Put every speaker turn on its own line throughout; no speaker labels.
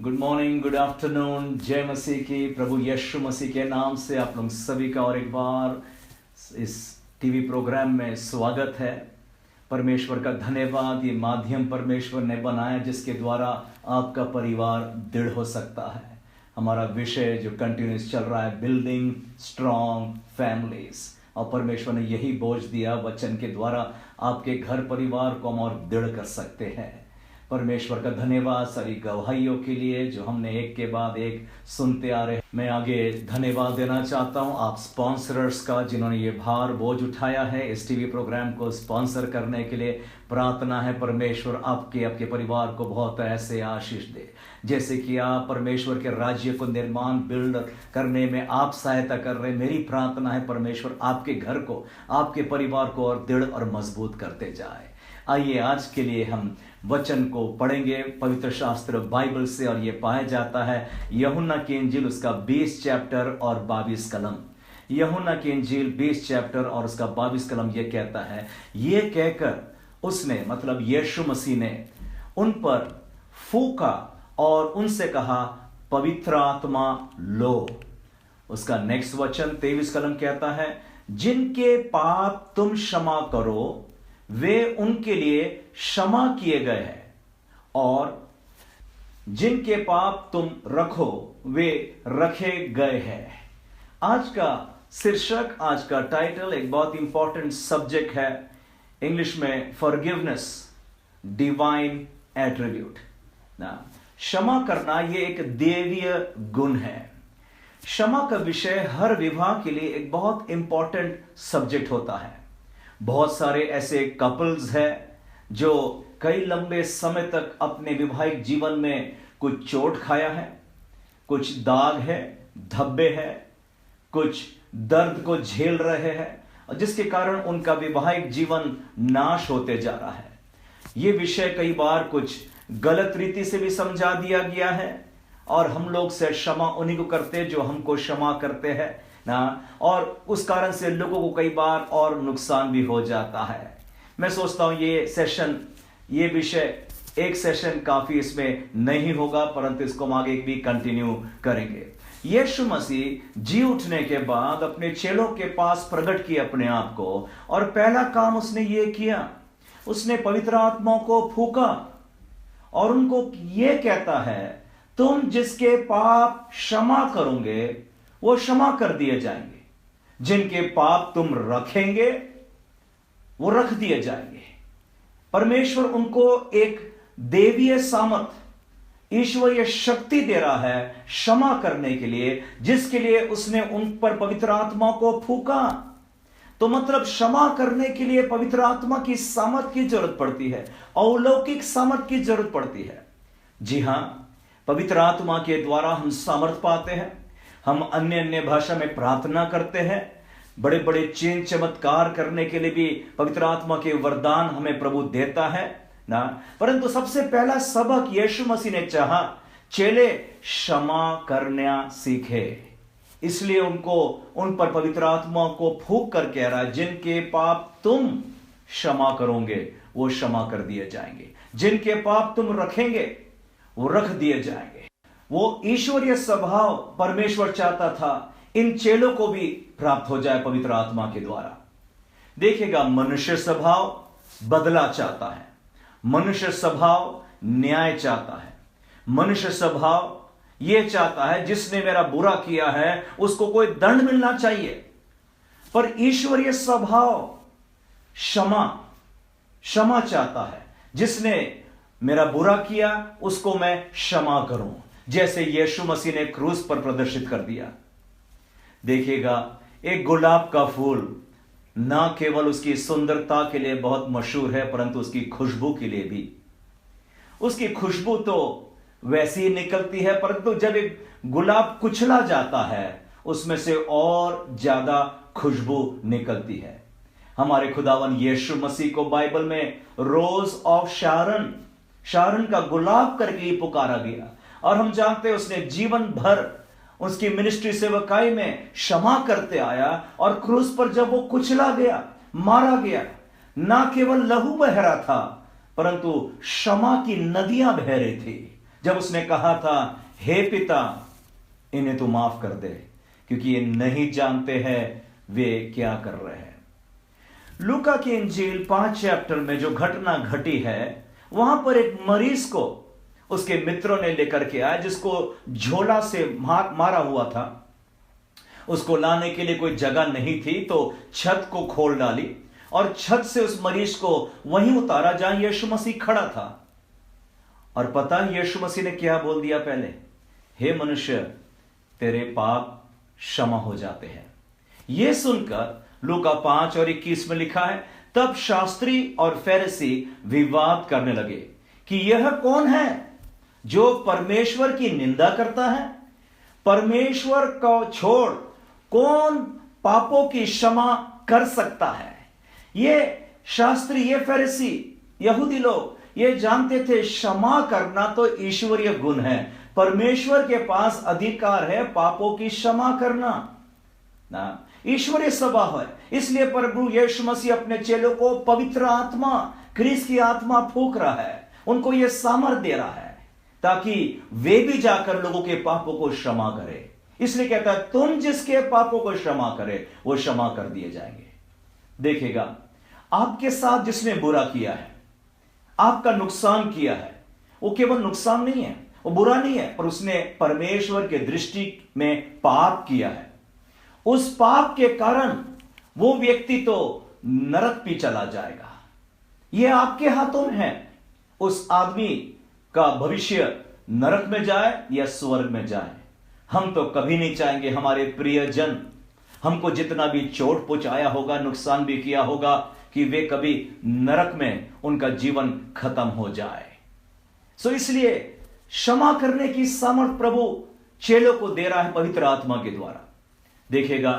Good morning, good afternoon. जय मसीह की। प्रभु यीशु मसीह के नाम से आप लोग सभी का और एक बार इस टीवी प्रोग्राम में स्वागत है। परमेश्वर का धन्यवाद। ये माध्यम परमेश्वर ने बनाया जिसके द्वारा आपका परिवार दृढ़ हो सकता है। हमारा विषय जो कंटिन्यूस चल रहा है, बिल्डिंग स्ट्रॉन्ग फैमिलीज, और परमेश्वर ने यही बोझ दिया वचन के द्वारा आपके घर परिवार को हम और दृढ़ कर सकते हैं। परमेश्वर का धन्यवाद सारी गवाहियों के लिए जो हमने एक के बाद एक सुनते आ रहे हैं। मैं आगे धन्यवाद देना चाहता हूं आप स्पॉन्सरर्स का जिन्होंने ये भार बोझ उठाया है इस टीवी प्रोग्राम को स्पॉन्सर करने के लिए। प्रार्थना है परमेश्वर आपके परिवार को बहुत ऐसे आशीष दे जैसे कि आप परमेश्वर के राज्य को निर्माण बिल्ड करने में आप सहायता कर रहे हैं। मेरी प्रार्थना है परमेश्वर आपके घर को, आपके परिवार को और दृढ़ और मजबूत करते जाए। आइए आज के लिए हम वचन को पढ़ेंगे पवित्र शास्त्र बाइबल से, और ये पाया जाता है यूहन्ना की इंजील उसका 20 चैप्टर और 22 कलम। यूहन्ना की इंजील 20 चैप्टर और उसका 22 कलम ये कहता है, ये कहकर उसने मतलब यीशु मसीह ने उन पर फूंका और उनसे कहा, पवित्र आत्मा लो। उसका नेक्स्ट वचन 23 कलम कहता है, जिनके पाप तुम क्षमा करो वे उनके लिए क्षमा किए गए हैं, और जिनके पाप तुम रखो वे रखे गए हैं। आज का शीर्षक, आज का टाइटल एक बहुत इंपॉर्टेंट सब्जेक्ट है। इंग्लिश में फॉरगिवनेस डिवाइन एट्रीब्यूट। क्षमा करना ये एक देवीय गुण है। क्षमा का विषय हर विवाह के लिए एक बहुत इंपॉर्टेंट सब्जेक्ट होता है। बहुत सारे ऐसे कपल्स हैं जो कई लंबे समय तक अपने वैवाहिक जीवन में कुछ चोट खाया है, कुछ दाग है, धब्बे है, कुछ दर्द को झेल रहे हैं, और जिसके कारण उनका वैवाहिक जीवन नाश होते जा रहा है। यह विषय कई बार कुछ गलत रीति से भी समझा दिया गया है, और हम लोग से क्षमा उन्हीं को करते जो हमको क्षमा करते हैं ना, और उस कारण से लोगों को कई बार और नुकसान भी हो जाता है। मैं सोचता हूं ये सेशन, ये विषय एक सेशन काफी इसमें नहीं होगा, परंतु इसको हम आगे भी कंटिन्यू करेंगे। यीशु मसीह जी उठने के बाद अपने चेलों के पास प्रकट किया अपने आप को, और पहला काम उसने ये किया, उसने पवित्र आत्मा को फूंका और उनको ये कहता है, तुम जिसके पाप क्षमा करोगे वो क्षमा कर दिए जाएंगे, जिनके पाप तुम रखेंगे वो रख दिए जाएंगे। परमेश्वर उनको एक देवीय सामर्थ, ईश्वरीय शक्ति दे रहा है क्षमा करने के लिए, जिसके लिए उसने उन पर पवित्र आत्मा को फूंका। तो मतलब क्षमा करने के लिए पवित्र आत्मा की सामर्थ की जरूरत पड़ती है, अलौकिक सामर्थ की जरूरत पड़ती है। जी हां, पवित्र आत्मा के द्वारा हम सामर्थ पाते हैं। हम अन्य अन्य भाषा में प्रार्थना करते हैं। बड़े बड़े चिन्ह चमत्कार करने के लिए भी पवित्र आत्मा के वरदान हमें प्रभु देता है ना। परंतु सबसे पहला सबक यीशु मसीह ने चाहा, चेले क्षमा करना सीखे। इसलिए उनको उन पर पवित्र आत्मा को फूंक कर कह रहा है, जिनके पाप तुम क्षमा करोगे वो क्षमा कर दिए जाएंगे, जिनके पाप तुम रखेंगे वो रख दिए जाएंगे। वो ईश्वरीय स्वभाव परमेश्वर चाहता था इन चेलों को भी प्राप्त हो जाए पवित्र आत्मा के द्वारा। देखिएगा, मनुष्य स्वभाव बदला चाहता है, मनुष्य स्वभाव न्याय चाहता है, मनुष्य स्वभाव यह चाहता है जिसने मेरा बुरा किया है उसको कोई दंड मिलना चाहिए। पर ईश्वरीय स्वभाव क्षमा चाहता है, जिसने मेरा बुरा किया उसको मैं क्षमा करूं, जैसे यीशु मसीह ने क्रूस पर प्रदर्शित कर दिया। देखिएगा, एक गुलाब का फूल ना केवल उसकी सुंदरता के लिए बहुत मशहूर है, परंतु उसकी खुशबू के लिए भी। उसकी खुशबू तो वैसी ही निकलती है, परंतु जब एक गुलाब कुचला जाता है उसमें से और ज्यादा खुशबू निकलती है। हमारे खुदावन यीशु मसीह को बाइबल में रोज ऑफ शारन का गुलाब करके ही पुकारा गया, और हम जानते हैं उसने जीवन भर उसकी मिनिस्ट्री सेवकाई में क्षमा करते आया, और क्रूस पर जब वो कुचला गया, मारा गया, ना केवल लहू बह रहा था परंतु क्षमा की नदियां बह रही थी। जब उसने कहा था, हे पिता, इन्हें तू माफ कर दे, क्योंकि ये नहीं जानते हैं वे क्या कर रहे हैं। लूका की इंजील 5 चैप्टर में जो घटना घटी है, वहां पर एक मरीज को उसके मित्रों ने लेकर के आया, जिसको झोला से मारा हुआ था। उसको लाने के लिए कोई जगह नहीं थी, तो छत को खोल डाली और छत से उस मरीज को वहीं उतारा जहां यीशु मसीह खड़ा था। और पता है यीशु मसीह ने क्या बोल दिया पहले? हे मनुष्य, तेरे पाप क्षमा हो जाते हैं। यह सुनकर लूका 5 और 21 में लिखा है, तब शास्त्री और फरीसी विवाद करने लगे कि यह कौन है जो परमेश्वर की निंदा करता है? परमेश्वर को छोड़ कौन पापों की क्षमा कर सकता है? ये शास्त्री, ये फरीसी, यहूदी लोग ये जानते थे क्षमा करना तो ईश्वरीय गुण है, परमेश्वर के पास अधिकार है पापों की क्षमा करना ना, ईश्वरीय स्वभाव है। इसलिए प्रभु यीशु मसीह अपने चेलों को पवित्र आत्मा, क्रिस्त की आत्मा फूंक रहा है, उनको यह सामर्थ दे रहा है ताकि वे भी जाकर लोगों के पापों को क्षमा करें। इसलिए कहता है, तुम जिसके पापों को क्षमा करे वो क्षमा कर दिए जाएंगे। देखिएगा, आपके साथ जिसने बुरा किया है, आपका नुकसान किया है, वो केवल नुकसान नहीं है, वो बुरा नहीं है, पर उसने परमेश्वर के दृष्टि में पाप किया है। उस पाप के कारण वो व्यक्ति तो नरक भी चला जाएगा। यह आपके हाथों में है, उस आदमी का भविष्य नरक में जाए या स्वर्ग में जाए। हम तो कभी नहीं चाहेंगे हमारे प्रियजन हमको जितना भी चोट पहुंचाया होगा, नुकसान भी किया होगा, कि वे कभी नरक में उनका जीवन खत्म हो जाए। सो इसलिए क्षमा करने की सामर्थ प्रभु चेलों को दे रहा है पवित्र आत्मा के द्वारा। देखिएगा,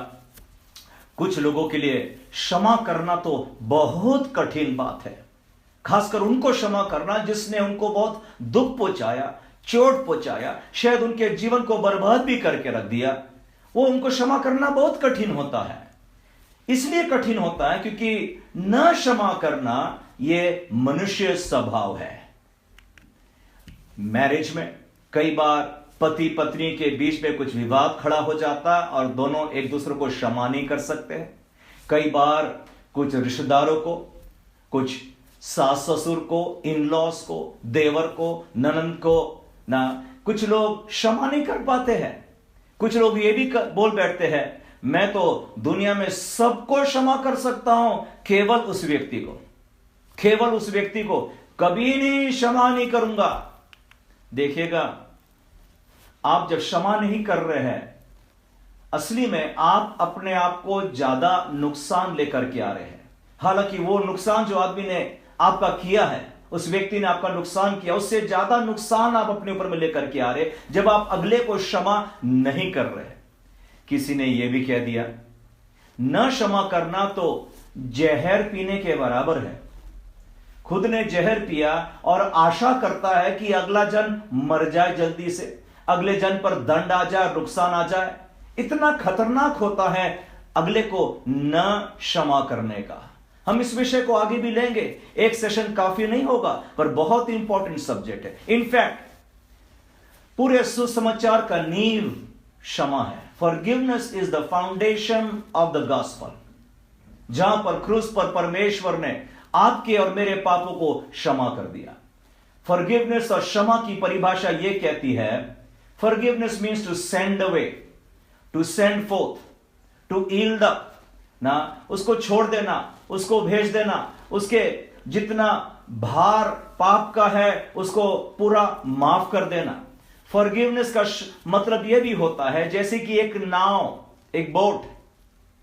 कुछ लोगों के लिए क्षमा करना तो बहुत कठिन बात है, खासकर उनको क्षमा करना जिसने उनको बहुत दुख पहुंचाया, चोट पहुंचाया, शायद उनके जीवन को बर्बाद भी करके रख दिया। वो उनको क्षमा करना बहुत कठिन होता है। इसलिए कठिन होता है क्योंकि न क्षमा करना यह मनुष्य स्वभाव है। मैरिज में कई बार पति पत्नी के बीच में कुछ विवाद खड़ा हो जाता है और दोनों एक दूसरे को क्षमा नहीं कर सकते हैं। कई बार कुछ रिश्तेदारों को, कुछ सास ससुर को, इन लॉस को, देवर को, ननंद को ना, कुछ लोग क्षमा नहीं कर पाते हैं। कुछ लोग ये भी बोल बैठते हैं, मैं तो दुनिया में सबको क्षमा कर सकता हूं, केवल उस व्यक्ति को, केवल उस व्यक्ति को कभी नहीं क्षमा नहीं करूंगा। देखिएगा, आप जब क्षमा नहीं कर रहे हैं, असली में आप अपने आप को ज्यादा नुकसान लेकर के आ रहे हैं। हालांकि वो नुकसान जो आदमी ने आपका किया है, उस व्यक्ति ने आपका नुकसान किया, उससे ज्यादा नुकसान आप अपने ऊपर में लेकर के आ रहे जब आप अगले को क्षमा नहीं कर रहे। किसी ने यह भी कह दिया, न क्षमा करना तो जहर पीने के बराबर है। खुद ने जहर पिया और आशा करता है कि अगला जन मर जाए जल्दी से, अगले जन पर दंड आ जाए, नुकसान आ जाए। इतना खतरनाक होता है अगले को न क्षमा करने का। हम इस विषय को आगे भी लेंगे, एक सेशन काफी नहीं होगा, पर बहुत इंपॉर्टेंट सब्जेक्ट है। इनफैक्ट पूरे सुसमाचार का नींव क्षमा है। Forgiveness is the foundation of the gospel. जहां पर क्रूस पर परमेश्वर ने आपके और मेरे पापों को क्षमा कर दिया। फॉरगिवनेस और क्षमा की परिभाषा यह कहती है, forgiveness means to send away, to send forth, to yield up ना, उसको छोड़ देना, उसको भेज देना, उसके जितना भार पाप का है उसको पूरा माफ कर देना। फॉरगिवनेस का मतलब यह भी होता है जैसे कि एक नाव, एक बोट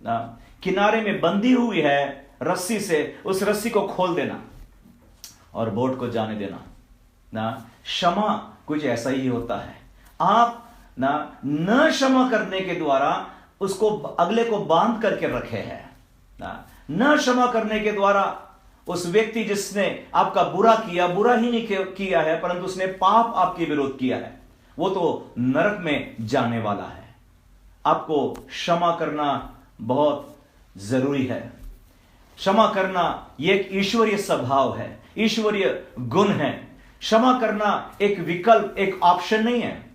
ना, किनारे में बंधी हुई है रस्सी से, उस रस्सी को खोल देना और बोट को जाने देना ना। क्षमा कुछ ऐसा ही होता है। आप ना न क्षमा करने के द्वारा उसको, अगले को बांध करके रखे हैं ना। न क्षमा करने के द्वारा उस व्यक्ति जिसने आपका बुरा किया, बुरा ही नहीं किया है परंतु उसने पाप आपके विरोध किया है, वो तो नरक में जाने वाला है। आपको क्षमा करना बहुत जरूरी है। क्षमा करना यह एक ईश्वरीय स्वभाव है, ईश्वरीय गुण है। क्षमा करना एक विकल्प, एक ऑप्शन नहीं है,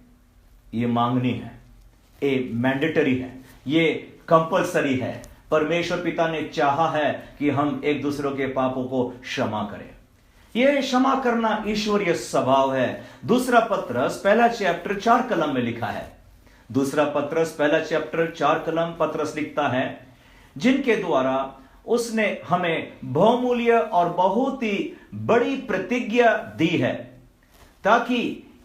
ये मांगनी है, ये मैंडेटरी है, ये कंपलसरी है। परमेश्वर पिता ने चाहा है कि हम एक दूसरों के पापों को क्षमा करें। यह क्षमा करना ईश्वरीय स्वभाव है। दूसरा पत्रस पहला चैप्टर 4 कलम में लिखा है। दूसरा पत्रस पहला चैप्टर 4 कलम पत्रस लिखता है, जिनके द्वारा उसने हमें बहुमूल्य और बहुत ही बड़ी प्रतिज्ञा दी है, ताकि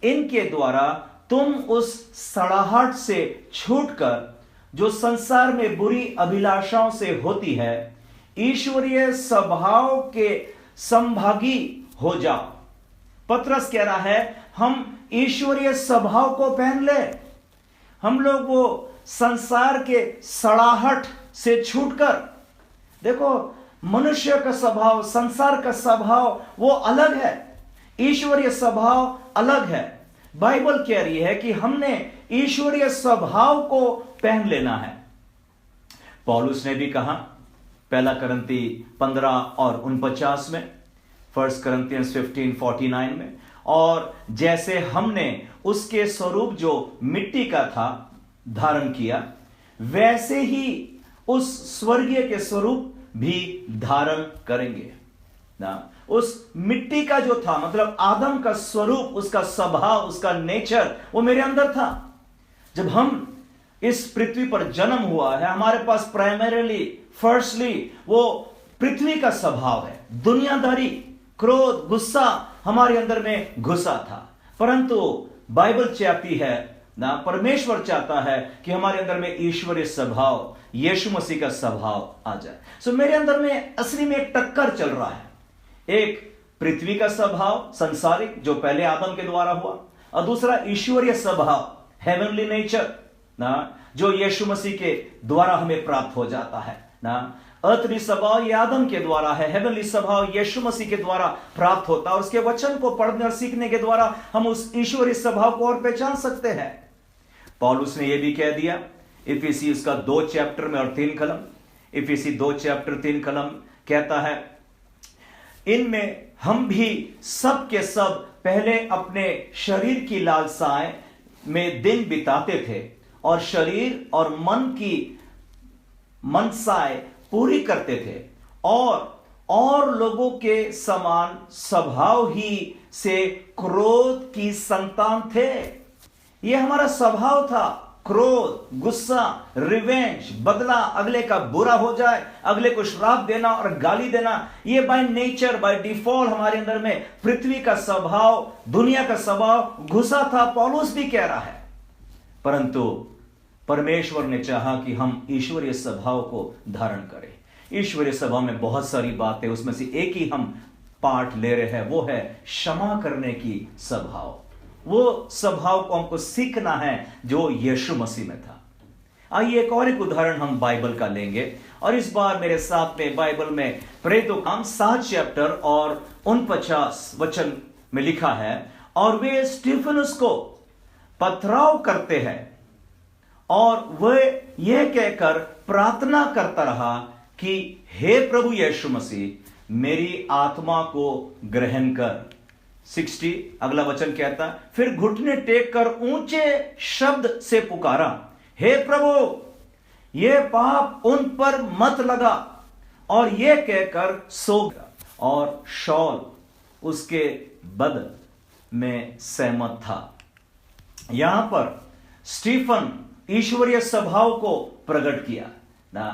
इनके द्वारा तुम उस सड़ाहट से छूटकर जो संसार में बुरी अभिलाषाओं से होती है, ईश्वरीय स्वभाव के संभागी हो जाओ। पत्रस कह रहा है हम ईश्वरीय स्वभाव को पहन ले। हम लोग वो संसार के सड़ाहट से छूटकर, देखो मनुष्य का स्वभाव, संसार का स्वभाव वो अलग है, ईश्वरीय स्वभाव अलग है। बाइबल कह रही है कि हमने ईश्वरीय स्वभाव को पहन लेना है। पौलुस ने भी कहा पहला करंती 15 और 49 में, 1 Corinthians 15:49 में, और जैसे हमने उसके स्वरूप जो मिट्टी का था धारण किया, वैसे ही उस स्वर्गीय के स्वरूप भी धारण करेंगे ना। उस मिट्टी का जो था, मतलब आदम का स्वरूप, उसका स्वभाव, उसका नेचर वो मेरे अंदर था। जब हम इस पृथ्वी पर जन्म हुआ है, हमारे पास प्राइमरीली, फर्स्टली वो पृथ्वी का स्वभाव है। दुनियादारी, क्रोध, गुस्सा हमारे अंदर में घुसा था। परंतु बाइबल चाहती है ना, परमेश्वर चाहता है कि हमारे अंदर में ईश्वरीय स्वभाव, यीशु मसीह का स्वभाव आ जाए। सो मेरे अंदर में असली में एक टक्कर चल रहा है। एक पृथ्वी का स्वभाव संसारिक जो पहले आदम के द्वारा हुआ, और दूसरा ईश्वरीय स्वभाव, हेवनली नेचर ना, जो यीशु मसीह के द्वारा हमें प्राप्त हो जाता है ना। अर्थली स्वभाव ये आदम के द्वारा है, हेवनली स्वभाव यीशु मसीह के द्वारा प्राप्त होता है। और उसके वचन को पढ़ने और सीखने के द्वारा हम उस ईश्वरीय स्वभाव को और पहचान सकते हैं। पौलुस ने यह भी कह दिया इफिसी उसका 2 चैप्टर में और 3 कलम, इफिसी 2 चैप्टर 3 कलम कहता है, इनमें हम भी सब के सब पहले अपने शरीर की लालसाएं में दिन बिताते थे और शरीर और मन की मनसाएं पूरी करते थे, और लोगों के समान स्वभाव ही से क्रोध की संतान थे। यह हमारा स्वभाव था, क्रोध, गुस्सा, रिवेंज, बदला, अगले का बुरा हो जाए, अगले को श्राप देना और गाली देना, यह बाय नेचर, बाय डिफॉल्ट हमारे अंदर में पृथ्वी का स्वभाव, दुनिया का स्वभाव घुसा था। पौलुस भी कह रहा है, परंतु परमेश्वर ने चाहा कि हम ईश्वरीय स्वभाव को धारण करें। ईश्वरीय स्वभाव में बहुत सारी बातें, उसमें से एक ही हम पाठ ले रहे हैं, वो है क्षमा करने की स्वभाव। वो स्वभाव को हमको सीखना है जो यीशु मसीह में था। आइए एक और एक उदाहरण हम बाइबल का लेंगे, और इस बार मेरे साथ में बाइबल में प्रेरितों के काम 7 चैप्टर और 49 वचन में लिखा है, और वे स्टीफनुस को पथराव करते हैं, और वह यह कहकर प्रार्थना करता रहा कि हे प्रभु यीशु मसीह, मेरी आत्मा को ग्रहण कर। 60 अगला वचन कहता, फिर घुटने टेक कर ऊंचे शब्द से पुकारा, हे प्रभु, यह पाप उन पर मत लगा, और यह कहकर सो गया, और शौल उसके बदल में सहमत था। यहां पर स्टीफन ईश्वरीय स्वभाव को प्रकट किया ना,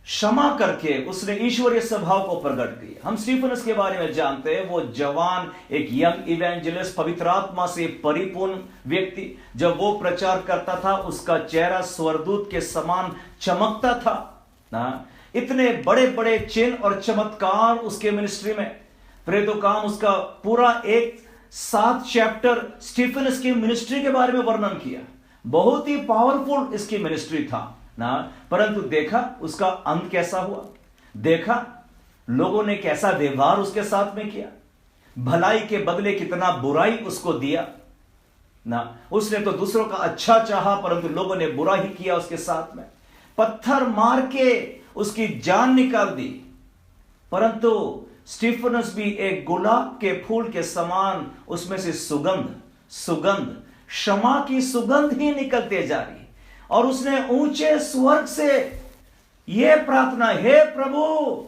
क्षमा करके उसने ईश्वरीय स्वभाव को प्रकट किया। हम स्टीफनस के बारे में जानते हैं, वो जवान एक यंग इवेंजलिस्ट, पवित्र आत्मा से परिपूर्ण व्यक्ति। जब वो प्रचार करता था, उसका चेहरा स्वर्गदूत के समान चमकता था ना। इतने बड़े बड़े चिन्ह और चमत्कार उसके मिनिस्ट्री में। प्रेरितों काम उसका पूरा एक 7 चैप्टर स्टीफनस की मिनिस्ट्री के बारे में वर्णन किया। बहुत ही पावरफुल इसकी मिनिस्ट्री था ना। परंतु देखा उसका अंत कैसा हुआ, देखा लोगों ने कैसा व्यवहार उसके साथ में किया, भलाई के बदले कितना बुराई उसको दिया ना। उसने तो दूसरों का अच्छा चाहा, परंतु लोगों ने बुरा ही किया उसके साथ में। पत्थर मार के उसकी जान निकाल दी, परंतु स्टीफनस भी एक गुलाब के फूल के समान उसमें से सुगंध सुगंध क्षमा की सुगंध ही निकलते जा रही। और उसने ऊंचे स्वर्ग से यह प्रार्थना, हे प्रभु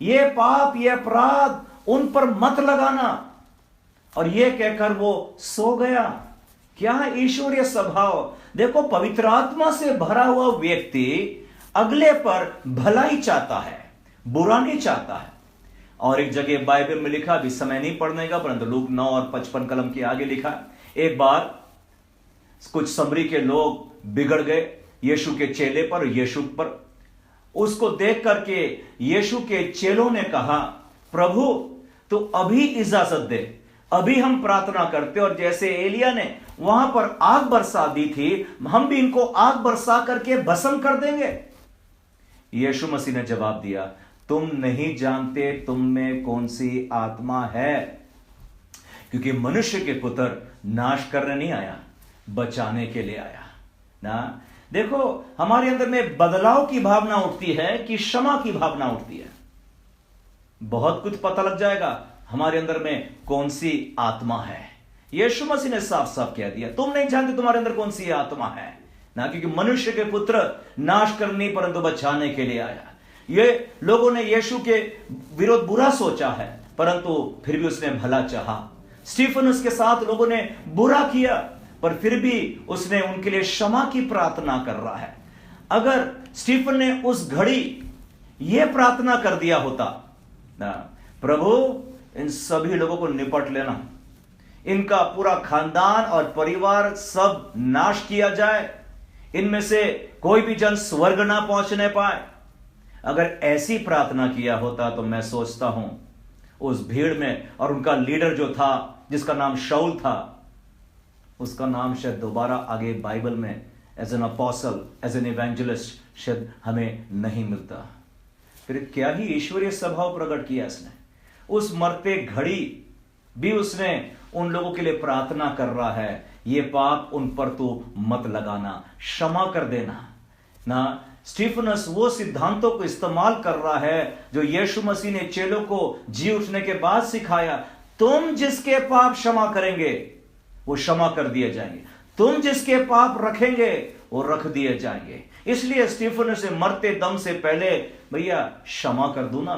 ये पाप ये अपराध उन पर मत लगाना, और यह कहकर वो सो गया। क्या ईश्वरीय स्वभाव! देखो, पवित्र आत्मा से भरा हुआ व्यक्ति अगले पर भलाई चाहता है, बुरा नहीं चाहता है। और एक जगह बाइबल में लिखा, अभी समय नहीं पढ़ने का, परंतु लूक 9 और 55 कलम के आगे लिखा, एक बार कुछ समरी के लोग बिगड़ गए यीशु के चेले पर, यीशु पर। उसको देख करके यीशु के चेलों ने कहा, प्रभु तो अभी इजाजत दे, अभी हम प्रार्थना करते, और जैसे एलिया ने वहां पर आग बरसा दी थी, हम भी इनको आग बरसा करके भस्म कर देंगे। यीशु मसीह ने जवाब दिया, तुम नहीं जानते तुम में कौन सी आत्मा है, क्योंकि मनुष्य के पुत्र नाश करने नहीं आया, बचाने के लिए आया ना। देखो, हमारे अंदर में बदलाव की भावना उठती है कि क्षमा की भावना उठती है, बहुत कुछ पता लग जाएगा हमारे अंदर में कौन सी आत्मा है। यीशु मसीह ने साफ साफ कह दिया, तुम नहीं जानते तुम्हारे अंदर कौन सी आत्मा है ना, क्योंकि मनुष्य के पुत्र नाश करने परंतु बचाने के लिए आया। ये लोगों ने यीशु के विरोध बुरा सोचा है, परंतु फिर भी उसने भला चाहा। स्टीफनस के साथ लोगों ने बुरा किया, पर फिर भी उसने उनके लिए क्षमा की प्रार्थना कर रहा है। अगर स्टीफन ने उस घड़ी यह प्रार्थना कर दिया होता ना, प्रभु इन सभी लोगों को निपट लेना, इनका पूरा खानदान और परिवार सब नाश किया जाए, इनमें से कोई भी जन स्वर्ग ना पहुंचने पाए, अगर ऐसी प्रार्थना किया होता तो मैं सोचता हूं उस भीड़ में, और उनका लीडर जो था जिसका नाम शाऊल था, उसका नाम शायद दोबारा आगे बाइबल में as an apostle, as an evangelist शायद हमें नहीं मिलता। फिर क्या ही ईश्वरीय स्वभाव प्रकट किया इसने। उस मरते घड़ी भी उसने उन लोगों के लिए प्रार्थना कर रहा है, ये पाप उन पर तो मत लगाना, क्षमा कर देना ना। स्टीफनस वो सिद्धांतों को इस्तेमाल कर रहा है जो यीशु मसीह ने चेलों को जी उठने के बाद सिखाया। तुम जिसके पाप क्षमा करेंगे वो क्षमा कर दिए जाएंगे, तुम जिसके पाप रखेंगे वो रख दिए जाएंगे। इसलिए स्टीफनस से मरते दम से पहले, भैया क्षमा कर दूं ना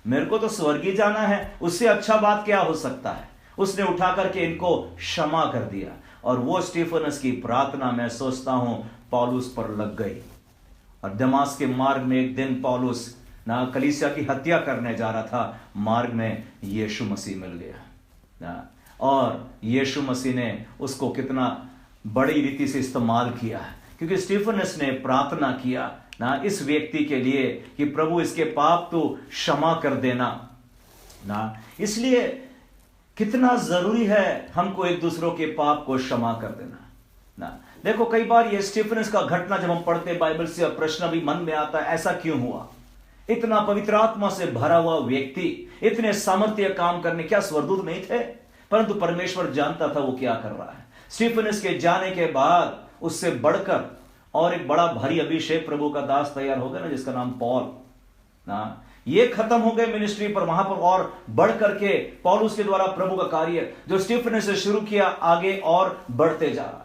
मेरे को तो स्वर्गीय जाना है, उससे अच्छा बात क्या हो सकता है। उसने उठा करके इनको क्षमा कर दिया, और वो स्टीफनस की प्रार्थना मैं सोचता हूं पौलुस पर लग गई। और दमास्क के मार्ग में एक दिन पौलुस ना कलीसिया की हत्या करने जा रहा था, मार्ग में यीशु मसीह मिल गया ना, और यीशु मसीह ने उसको कितना बड़ी रीति से इस्तेमाल किया, क्योंकि स्टीफनस ने प्रार्थना किया ना इस व्यक्ति के लिए कि प्रभु इसके पाप तो क्षमा कर देना ना। इसलिए कितना जरूरी है हमको एक दूसरों के पाप को क्षमा कर देना ना। देखो, कई बार ये स्टीफनस का घटना जब हम पढ़ते हैं बाइबल से, प्रश्न भी मन में आता है, ऐसा क्यों हुआ? इतना पवित्र आत्मा से भरा हुआ व्यक्ति, इतने सामर्थ्य काम करने, क्या स्वर्गदूत नहीं थे? परंतु परमेश्वर जानता था वो क्या कर रहा है। स्टीफनस के जाने के बाद उससे बढ़कर और एक बड़ा भारी अभिषेक प्रभु का दास तैयार हो गया ना, जिसका नाम पौल ना। ये खत्म हो गए मिनिस्ट्री, पर वहां पर और बढ़ करके पौलुस के द्वारा प्रभु का कार्य जो स्टीफनस से शुरू किया आगे और बढ़ते जा रहा है।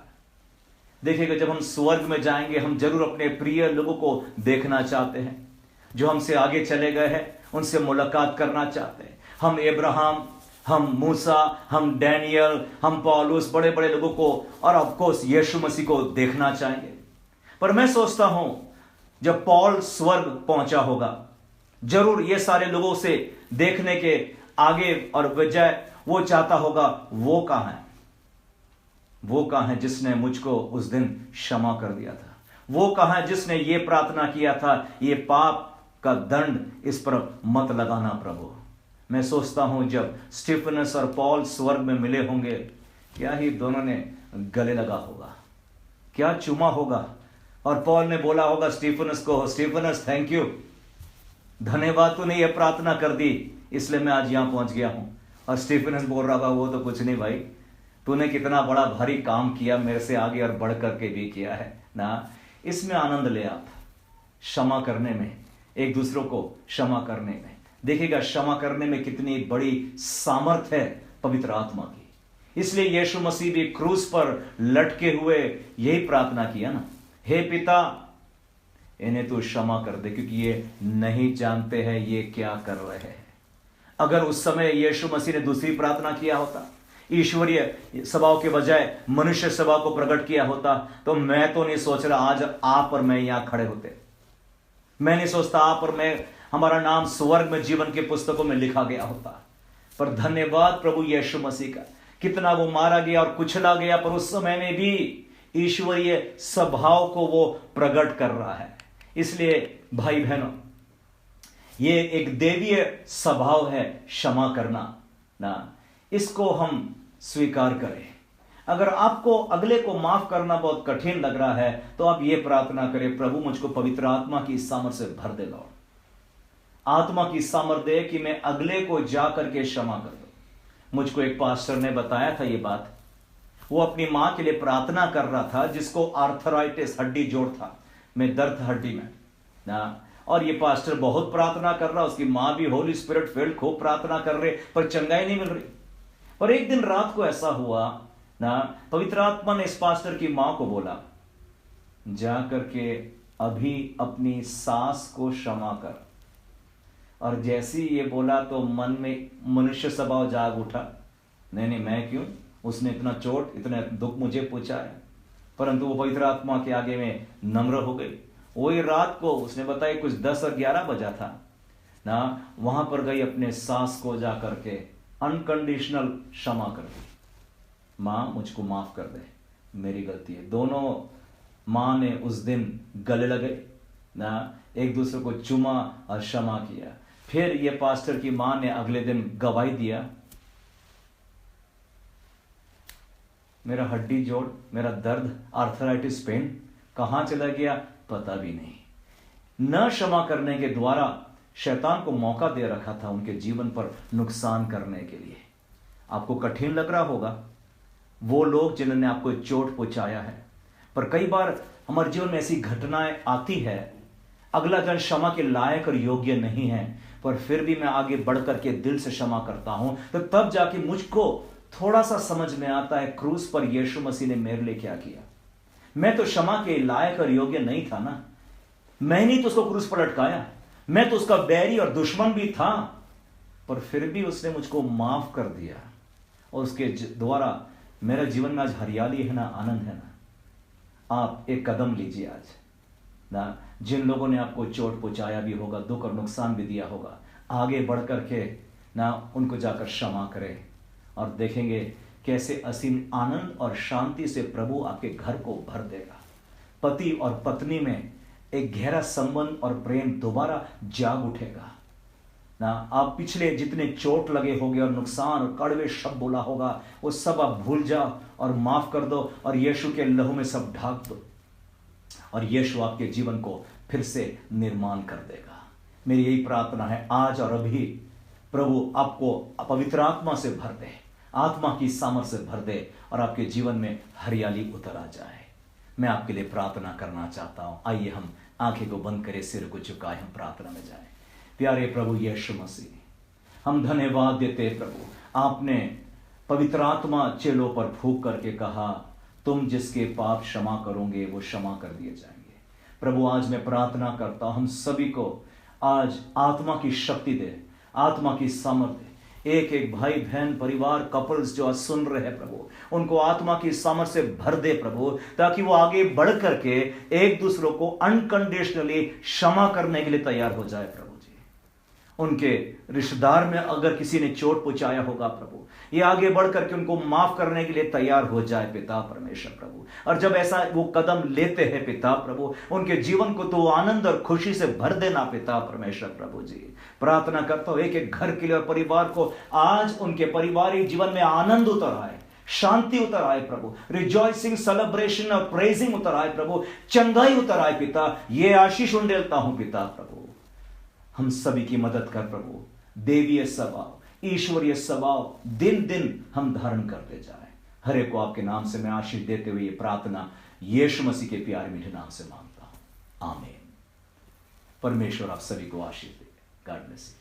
देखिएगा, जब हम स्वर्ग में जाएंगे हम जरूर अपने प्रिय लोगों को देखना चाहते हैं, जो हमसे आगे चले गए हैं उनसे मुलाकात करना चाहते हैं। हम अब्राहम, हम मूसा, हम डैनियल, हम पौलुस, बड़े बड़े लोगों को और ऑफकोर्स यीशु मसीह को देखना चाहेंगे। पर मैं सोचता हूं जब पौल स्वर्ग पहुंचा होगा, जरूर ये सारे लोगों से देखने के आगे और बजाय वो चाहता होगा, वो कहां है, वो कहां है जिसने मुझको उस दिन क्षमा कर दिया था, वो कहां है जिसने ये प्रार्थना किया था, ये पाप का दंड इस पर मत लगाना प्रभु। मैं सोचता हूं जब स्टीफनस और पौल स्वर्ग में मिले होंगे, क्या ही दोनों ने गले लगा होगा, क्या चूमा होगा। और पौल ने बोला होगा स्टीफनस को, स्टीफनस थैंक यू, धन्यवाद, तूने ये प्रार्थना कर दी इसलिए मैं आज यहां पहुंच गया हूं। और स्टीफनस बोल रहा था, वो तो कुछ नहीं भाई, तूने कितना बड़ा भारी काम किया, मेरे से आगे और बढ़ करके भी किया है ना। इसमें आनंद ले आप, क्षमा करने में, एक दूसरों को क्षमा करने में देखिएगा क्षमा करने में कितनी बड़ी सामर्थ है पवित्र आत्मा की। इसलिए यीशु मसीह भी क्रूस पर लटके हुए यही प्रार्थना किया ना, हे पिता इन्हें तो क्षमा कर दे क्योंकि ये नहीं जानते हैं ये क्या कर रहे हैं। अगर उस समय यीशु मसीह ने दूसरी प्रार्थना किया होता, ईश्वरीय स्वभाव के बजाय मनुष्य स्वभाव को प्रकट किया होता, तो मैं तो नहीं सोच रहा आज आप और मैं यहां खड़े होते। मैं नहीं सोचता आप और मैं, हमारा नाम स्वर्ग में जीवन के पुस्तकों में लिखा गया होता। पर धन्यवाद प्रभु यीशु मसीह का, कितना वो मारा गया और कुचला गया, पर उस समय में भी ईश्वरीय स्वभाव को वो प्रकट कर रहा है। इसलिए भाई बहनों, ये एक देवीय स्वभाव है क्षमा करना ना, इसको हम स्वीकार करें। अगर आपको अगले को माफ करना बहुत कठिन लग रहा है तो आप ये प्रार्थना करें, प्रभु मुझको पवित्र आत्मा की सामर्थ से भर दे लॉर्ड, आत्मा की सामर्थ दे कि मैं अगले को जा करके क्षमा कर दूं। मुझको एक पास्टर ने बताया था ये बात। वो अपनी मां के लिए प्रार्थना कर रहा था जिसको आर्थराइटिस, हड्डी जोड़ था में दर्द हड्डी में ना, और ये पास्टर बहुत प्रार्थना कर रहा, उसकी मां भी होली स्पिरिट फील्ड खूब प्रार्थना कर रहे, पर चंगाई नहीं मिल रही। और एक दिन रात को ऐसा हुआ ना, पवित्र आत्मा ने इस पास्टर की मां को बोला, जा करके अभी अपनी सास को क्षमा कर। और जैसे ही ये बोला तो मन में मनुष्य स्वभाव जाग उठा, नहीं मैं क्यों, उसने इतना चोट इतना दुख मुझे पहुंचाया। परंतु वो पवित्र आत्मा के आगे में नम्र हो गई। वही रात को उसने बताया कुछ 10 और 11 बजा था ना, वहां पर गई, अपने सास को जा करके अनकंडीशनल क्षमा कर दी, मां मुझको माफ कर दे, मेरी गलती है। दोनों मां ने उस दिन गले लगे ना, एक दूसरे को चूमा और क्षमा किया। फिर ये पास्टर की मां ने अगले दिन गवाही दिया, मेरा हड्डी जोड़, मेरा दर्द, आर्थराइटिस पेन कहां चला गया पता भी नहीं। न क्षमा करने के द्वारा शैतान को मौका दे रखा था उनके जीवन पर नुकसान करने के लिए। आपको कठिन लग रहा होगा वो लोग जिन्होंने आपको चोट पहुंचाया है, पर कई बार हमारे जीवन में ऐसी घटनाएं आती है, अगला जन क्षमा के लायक और योग्य नहीं है, पर फिर भी मैं आगे बढ़ करके दिल से क्षमा करता हूं, तो तब जाके मुझको थोड़ा सा समझ में आता है क्रूस पर यीशु मसीह ने मेरे लिए क्या किया। मैं तो क्षमा के लायक और योग्य नहीं था ना, मैंने तो उसको क्रूस पर लटकाया, मैं तो उसका बैरी और दुश्मन भी था, पर फिर भी उसने मुझको माफ कर दिया और उसके द्वारा मेरा जीवन में आज हरियाली है ना, आनंद है ना। आप एक कदम लीजिए आज ना, जिन लोगों ने आपको चोट पहुंचाया भी होगा, दुख और नुकसान भी दिया होगा, आगे बढ़ करके ना उनको जाकर क्षमा करें और देखेंगे कैसे असीम आनंद और शांति से प्रभु आपके घर को भर देगा। पति और पत्नी में एक गहरा संबंध और प्रेम दोबारा जाग उठेगा ना। आप पिछले जितने चोट लगे होंगे और नुकसान और कड़वे शब्द बोला होगा, वो सब आप भूल जाओ और माफ कर दो और यीशु के लहू में सब ढाक दो और यीशु आपके जीवन को फिर से निर्माण कर देगा। मेरी यही प्रार्थना है आज और अभी, प्रभु आपको पवित्र आत्मा से भर दे, आत्मा की सामर्थ्य से भर दे और आपके जीवन में हरियाली उतर आ जाए। मैं आपके लिए प्रार्थना करना चाहता हूं। आइए हम आंखें को बंद करें, सिर को झुकाए, हम प्रार्थना में जाएं। प्यारे प्रभु यीशु मसीह, हम धन्यवाद देते प्रभु, आपने पवित्र आत्मा चेलों पर फूंक करके कहा, तुम जिसके पाप क्षमा करोगे वो क्षमा कर दिए जाएंगे। प्रभु आज मैं प्रार्थना करता हूं हम सभी को आज आत्मा की शक्ति दे, आत्मा की सामर्थ्य। एक एक भाई बहन परिवार कपल्स जो आज सुन रहे हैं प्रभु, उनको आत्मा की सामर्थ्य से भर दे प्रभु, ताकि वो आगे बढ़ करके एक दूसरों को अनकंडीशनली क्षमा करने के लिए तैयार हो जाए प्रभु जी। उनके रिश्तेदार में अगर किसी ने चोट पहुंचाया होगा प्रभु, ये आगे बढ़ करके उनको माफ करने के लिए तैयार हो जाए पिता परमेश्वर प्रभु। और जब ऐसा वो कदम लेते हैं पिता प्रभु, उनके जीवन को तो आनंद और खुशी से भर देना पिता परमेश्वर प्रभु जी। प्रार्थना करता हूं एक एक घर के लिए और परिवार को आज उनके पारिवारिक जीवन में आनंद उतर आए, शांति उतर आए प्रभु, रिजॉइसिंग, सेलिब्रेशन और प्रेजिंग उतर आए प्रभु, चंगाई उतर आए पिता। ये आशीष उंडेलता हूं पिता प्रभु, हम सभी की मदद कर प्रभु। देवीय स्वभाव, ईश्वरीय स्वभाव दिन दिन हम धारण करते जाए। हर एक को आपके नाम से मैं आशीष देते हुए ये प्रार्थना यीशु मसीह के प्यारे मीठे नाम से मांगता हूं, आमीन। परमेश्वर आप सभी को आशीष दे। God bless you.